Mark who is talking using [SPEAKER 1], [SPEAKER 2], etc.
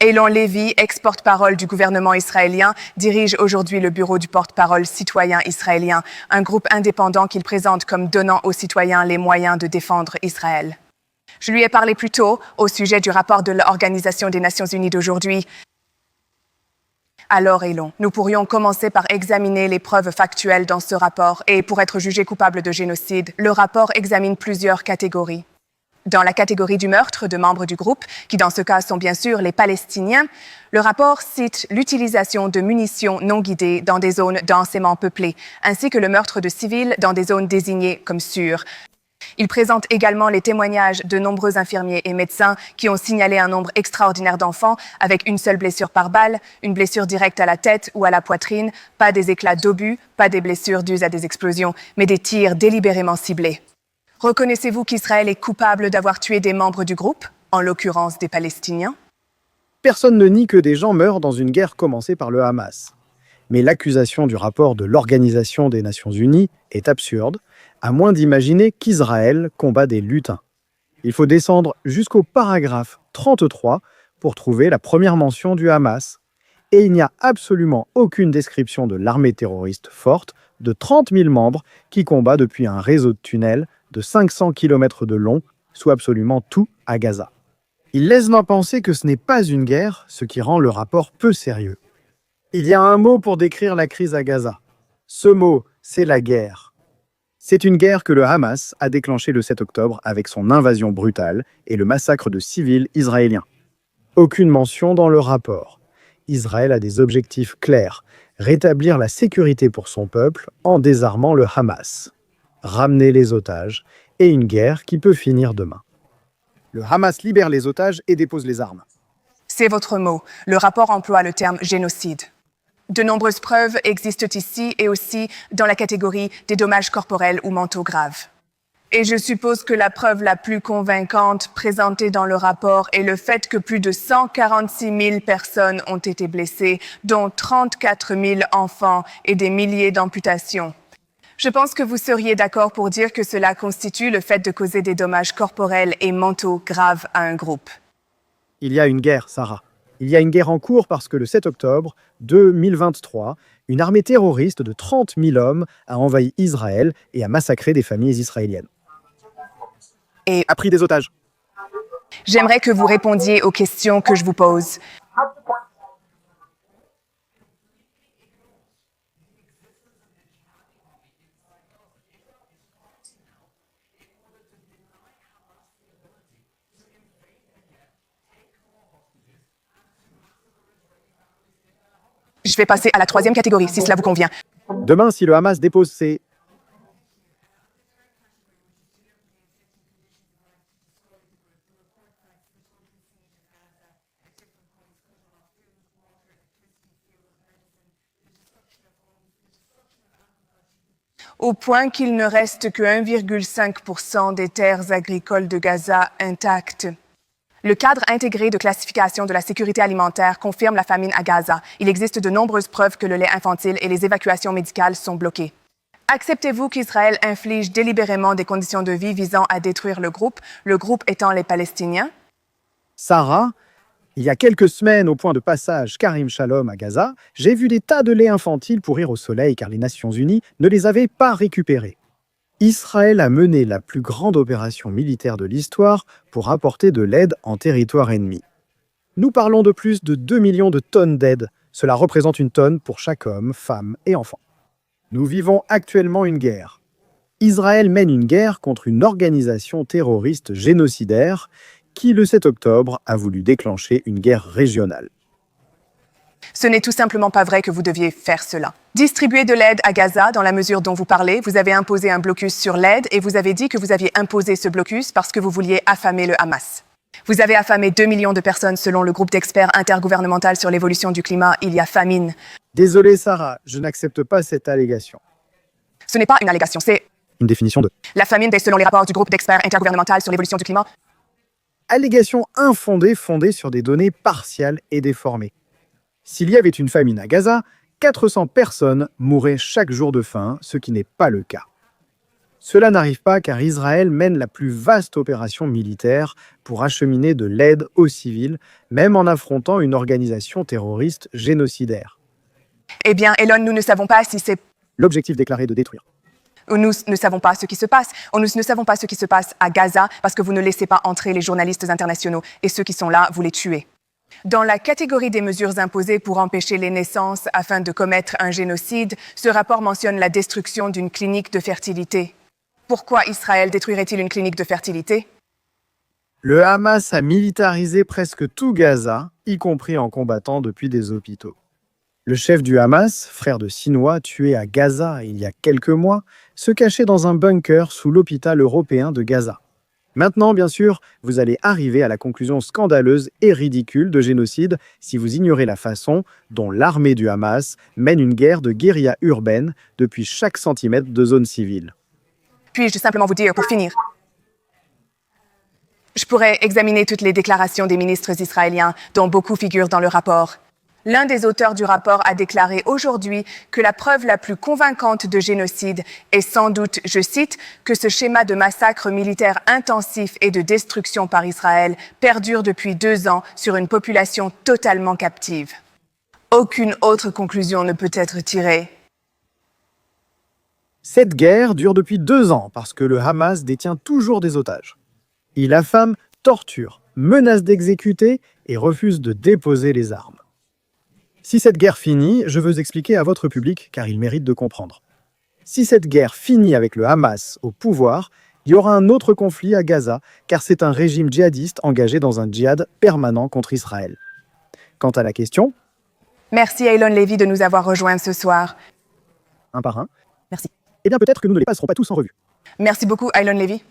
[SPEAKER 1] Eylon Levy, ex-porte-parole du gouvernement israélien, dirige aujourd'hui le bureau du porte-parole citoyen israélien, un groupe indépendant qu'il présente comme donnant aux citoyens les moyens de défendre Israël. Je lui ai parlé plus tôt au sujet du rapport de l'Organisation des Nations Unies d'aujourd'hui. Alors, Eylon, nous pourrions commencer par examiner les preuves factuelles dans ce rapport et pour être jugé coupable de génocide, le rapport examine plusieurs catégories. Dans la catégorie du meurtre de membres du groupe, qui dans ce cas sont bien sûr les Palestiniens, le rapport cite l'utilisation de munitions non guidées dans des zones densément peuplées, ainsi que le meurtre de civils dans des zones désignées comme sûres. Il présente également les témoignages de nombreux infirmiers et médecins qui ont signalé un nombre extraordinaire d'enfants avec une seule blessure par balle, une blessure directe à la tête ou à la poitrine, pas des éclats d'obus, pas des blessures dues à des explosions, mais des tirs délibérément ciblés. Reconnaissez-vous qu'Israël est coupable d'avoir tué des membres du groupe, en l'occurrence des Palestiniens?
[SPEAKER 2] Personne ne nie que des gens meurent dans une guerre commencée par le Hamas. Mais l'accusation du rapport de l'Organisation des Nations Unies est absurde, à moins d'imaginer qu'Israël combat des lutins. Il faut descendre jusqu'au paragraphe 33 pour trouver la première mention du Hamas. Et il n'y a absolument aucune description de l'armée terroriste forte de 30 000 membres qui combat depuis un réseau de tunnels de 500 km de long, sous absolument tout à Gaza. Il laisse penser que ce n'est pas une guerre, ce qui rend le rapport peu sérieux. Il y a un mot pour décrire la crise à Gaza. Ce mot, c'est la guerre. C'est une guerre que le Hamas a déclenchée le 7 octobre avec son invasion brutale et le massacre de civils israéliens. Aucune mention dans le rapport. Israël a des objectifs clairs, rétablir la sécurité pour son peuple en désarmant le Hamas, ramener les otages et une guerre qui peut finir demain. Le Hamas libère les otages et dépose les armes.
[SPEAKER 1] C'est votre mot. Le rapport emploie le terme génocide. De nombreuses preuves existent ici et aussi dans la catégorie des dommages corporels ou mentaux graves. Et je suppose que la preuve la plus convaincante présentée dans le rapport est le fait que plus de 146 000 personnes ont été blessées, dont 34 000 enfants et des milliers d'amputations. Je pense que vous seriez d'accord pour dire que cela constitue le fait de causer des dommages corporels et mentaux graves à un groupe.
[SPEAKER 2] Il y a une guerre, Sarah. Il y a une guerre en cours parce que le 7 octobre 2023, une armée terroriste de 30 000 hommes a envahi Israël et a massacré des familles israéliennes.
[SPEAKER 1] Et
[SPEAKER 2] a pris des otages.
[SPEAKER 1] J'aimerais que vous répondiez aux questions que je vous pose. Je vais passer à la troisième catégorie, si cela vous convient.
[SPEAKER 2] Demain, si le Hamas dépose ses...
[SPEAKER 1] Au point qu'il ne reste que 1,5% des terres agricoles de Gaza intactes. Le cadre intégré de classification de la sécurité alimentaire confirme la famine à Gaza. Il existe de nombreuses preuves que le lait infantile et les évacuations médicales sont bloquées. Acceptez-vous qu'Israël inflige délibérément des conditions de vie visant à détruire le groupe étant les Palestiniens?
[SPEAKER 2] Sarah, il y a quelques semaines, au point de passage Karim Shalom à Gaza, j'ai vu des tas de lait infantile pourrir au soleil car les Nations Unies ne les avaient pas récupérés. Israël a mené la plus grande opération militaire de l'histoire pour apporter de l'aide en territoire ennemi. Nous parlons de plus de 2 millions de tonnes d'aide. Cela représente une tonne pour chaque homme, femme et enfant. Nous vivons actuellement une guerre. Israël mène une guerre contre une organisation terroriste génocidaire qui, le 7 octobre, a voulu déclencher une guerre régionale.
[SPEAKER 1] Ce n'est tout simplement pas vrai que vous deviez faire cela. Distribuer de l'aide à Gaza dans la mesure dont vous parlez, vous avez imposé un blocus sur l'aide et vous avez dit que vous aviez imposé ce blocus parce que vous vouliez affamer le Hamas. Vous avez affamé 2 millions de personnes selon le groupe d'experts intergouvernemental sur l'évolution du climat. Il y a famine.
[SPEAKER 2] Désolé Sarah, je n'accepte pas cette allégation.
[SPEAKER 1] Ce n'est pas une allégation, c'est
[SPEAKER 2] une définition de...
[SPEAKER 1] La famine selon les rapports du groupe d'experts intergouvernemental sur l'évolution du climat.
[SPEAKER 2] Allégation infondée fondée sur des données partiales et déformées. S'il y avait une famine à Gaza, 400 personnes mourraient chaque jour de faim, ce qui n'est pas le cas. Cela n'arrive pas car Israël mène la plus vaste opération militaire pour acheminer de l'aide aux civils, même en affrontant une organisation terroriste génocidaire.
[SPEAKER 1] Eh bien, Elon, nous ne savons pas si c'est...
[SPEAKER 2] L'objectif déclaré de détruire.
[SPEAKER 1] Nous ne savons pas ce qui se passe. Nous ne savons pas ce qui se passe à Gaza parce que vous ne laissez pas entrer les journalistes internationaux et ceux qui sont là, vous les tuez. Dans la catégorie des mesures imposées pour empêcher les naissances afin de commettre un génocide, ce rapport mentionne la destruction d'une clinique de fertilité. Pourquoi Israël détruirait-il une clinique de fertilité?
[SPEAKER 2] Le Hamas a militarisé presque tout Gaza, y compris en combattant depuis des hôpitaux. Le chef du Hamas, frère de Sinois tué à Gaza il y a quelques mois, se cachait dans un bunker sous l'hôpital européen de Gaza. Maintenant, bien sûr, vous allez arriver à la conclusion scandaleuse et ridicule de génocide si vous ignorez la façon dont l'armée du Hamas mène une guerre de guérilla urbaine depuis chaque centimètre de zone civile.
[SPEAKER 1] Puis-je simplement vous dire, pour finir, je pourrais examiner toutes les déclarations des ministres israéliens, dont beaucoup figurent dans le rapport. L'un des auteurs du rapport a déclaré aujourd'hui que la preuve la plus convaincante de génocide est sans doute, je cite, que ce schéma de massacre militaire intensif et de destruction par Israël perdure depuis 2 ans sur une population totalement captive. Aucune autre conclusion ne peut être tirée.
[SPEAKER 2] Cette guerre dure depuis 2 ans parce que le Hamas détient toujours des otages. Il affame, torture, menace d'exécuter et refuse de déposer les armes. Si cette guerre finit, je veux expliquer à votre public car il mérite de comprendre. Si cette guerre finit avec le Hamas au pouvoir, il y aura un autre conflit à Gaza car c'est un régime djihadiste engagé dans un djihad permanent contre Israël. Quant à la question,
[SPEAKER 1] Merci à Elon Levy de nous avoir rejoints ce soir.
[SPEAKER 2] un par un,
[SPEAKER 1] Merci.
[SPEAKER 2] eh bien peut-être que nous ne les passerons pas tous en revue.
[SPEAKER 1] Merci beaucoup, Elon Levy.